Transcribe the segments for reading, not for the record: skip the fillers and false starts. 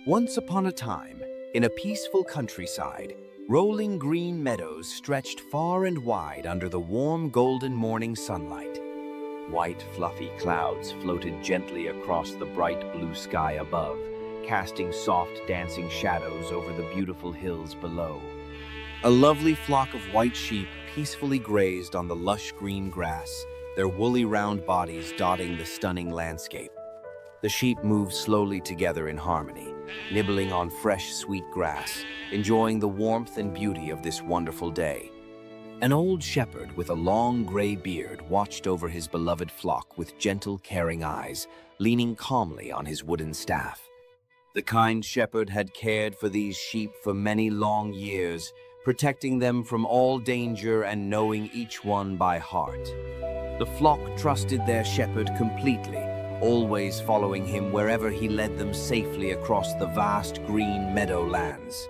Once upon a time, in a peaceful countryside, rolling green meadows stretched far and wide under the warm golden morning sunlight. White, fluffy clouds floated gently across the bright blue sky above, casting soft, dancing shadows over the beautiful hills below. A lovely flock of white sheep peacefully grazed on the lush green grass, their woolly round bodies dotting the stunning landscape. The sheep moved slowly together in harmony, nibbling on fresh, sweet grass, enjoying the warmth and beauty of this wonderful day. An old shepherd with a long gray beard watched over his beloved flock with gentle, caring eyes, leaning calmly on his wooden staff. The kind shepherd had cared for these sheep for many long years, protecting them from all danger and knowing each one by heart. The flock trusted their shepherd completely, always following him wherever he led them safely across the vast green meadowlands.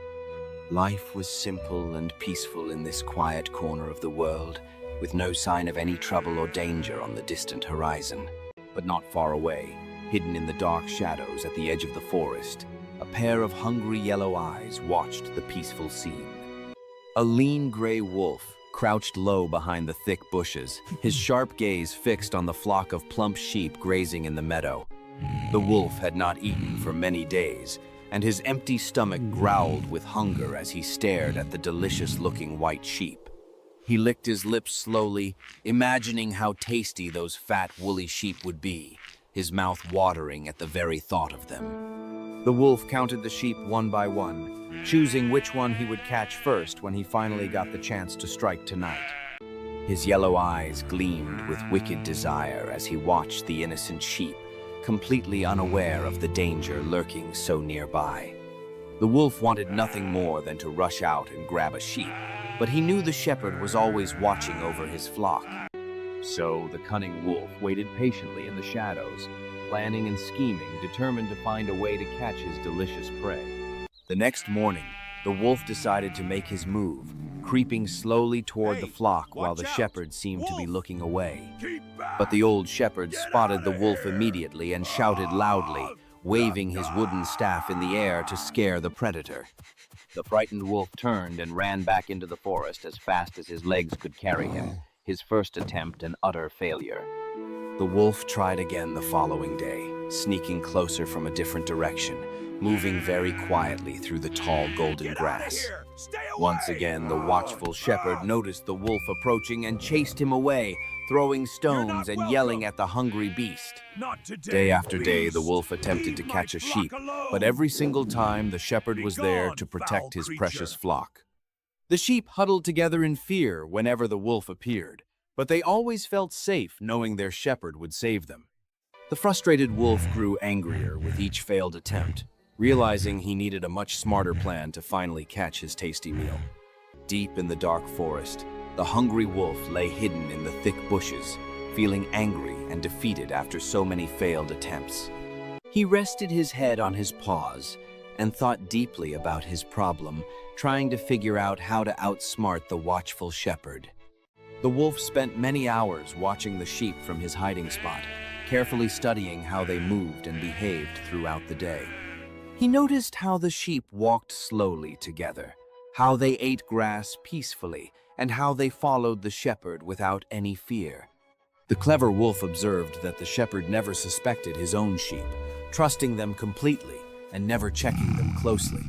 Life was simple and peaceful in this quiet corner of the world, with no sign of any trouble or danger on the distant horizon. But not far away, hidden in the dark shadows at the edge of the forest, a pair of hungry yellow eyes watched the peaceful scene. A lean gray wolf crouched low behind the thick bushes, his sharp gaze fixed on the flock of plump sheep grazing in the meadow. The wolf had not eaten for many days, and his empty stomach growled with hunger as he stared at the delicious-looking white sheep. He licked his lips slowly, imagining how tasty those fat, woolly sheep would be, his mouth watering at the very thought of them. The wolf counted the sheep one by one, choosing which one he would catch first when he finally got the chance to strike tonight. His yellow eyes gleamed with wicked desire as he watched the innocent sheep, completely unaware of the danger lurking so nearby. The wolf wanted nothing more than to rush out and grab a sheep, but he knew the shepherd was always watching over his flock. So the cunning wolf waited patiently in the shadows, planning and scheming, determined to find a way to catch his delicious prey. The next morning, the wolf decided to make his move, creeping slowly toward the flock while the shepherd seemed to be looking away. But the old shepherd spotted the wolf immediately and shouted loudly, waving his wooden staff in the air to scare the predator. The frightened wolf turned and ran back into the forest as fast as his legs could carry him, his first attempt an utter failure. The wolf tried again the following day, sneaking closer from a different direction, moving very quietly through the tall golden grass. Once again, the watchful shepherd noticed the wolf approaching and chased him away, throwing stones and yelling at the hungry beast. Day after day, the wolf attempted to catch a sheep, but every single time the shepherd was there to protect his precious flock. The sheep huddled together in fear whenever the wolf appeared, but they always felt safe knowing their shepherd would save them. The frustrated wolf grew angrier with each failed attempt, realizing he needed a much smarter plan to finally catch his tasty meal. Deep in the dark forest, the hungry wolf lay hidden in the thick bushes, feeling angry and defeated after so many failed attempts. He rested his head on his paws and thought deeply about his problem, trying to figure out how to outsmart the watchful shepherd. The wolf spent many hours watching the sheep from his hiding spot, carefully studying how they moved and behaved throughout the day. He noticed how the sheep walked slowly together, how they ate grass peacefully, and how they followed the shepherd without any fear. The clever wolf observed that the shepherd never suspected his own sheep, trusting them completely and never checking them closely.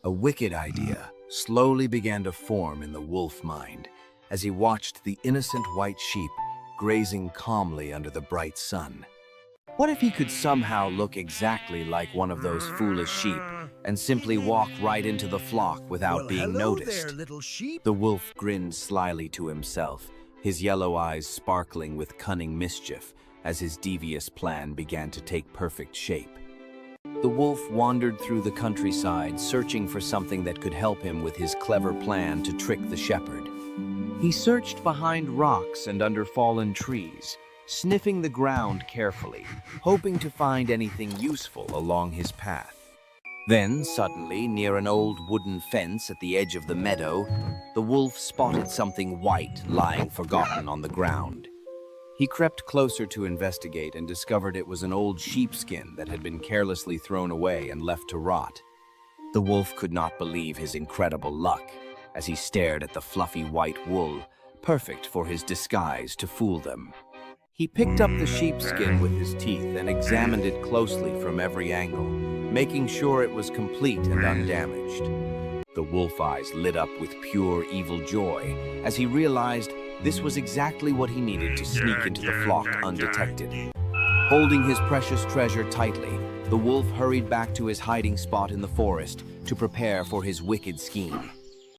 A wicked idea slowly began to form in the wolf mind as he watched the innocent white sheep grazing calmly under the bright sun. What if he could somehow look exactly like one of those foolish sheep and simply walk right into the flock without being noticed? There, little sheep. The wolf grinned slyly to himself, his yellow eyes sparkling with cunning mischief as his devious plan began to take perfect shape. The wolf wandered through the countryside, searching for something that could help him with his clever plan to trick the shepherd. He searched behind rocks and under fallen trees, sniffing the ground carefully, hoping to find anything useful along his path. Then, suddenly, near an old wooden fence at the edge of the meadow, the wolf spotted something white lying forgotten on the ground. He crept closer to investigate and discovered it was an old sheepskin that had been carelessly thrown away and left to rot. The wolf could not believe his incredible luck as he stared at the fluffy white wool, perfect for his disguise to fool them. He picked up the sheepskin with his teeth and examined it closely from every angle, making sure it was complete and undamaged. The wolf eyes lit up with pure evil joy as he realized this was exactly what he needed to sneak into the flock undetected. Holding his precious treasure tightly, the wolf hurried back to his hiding spot in the forest to prepare for his wicked scheme.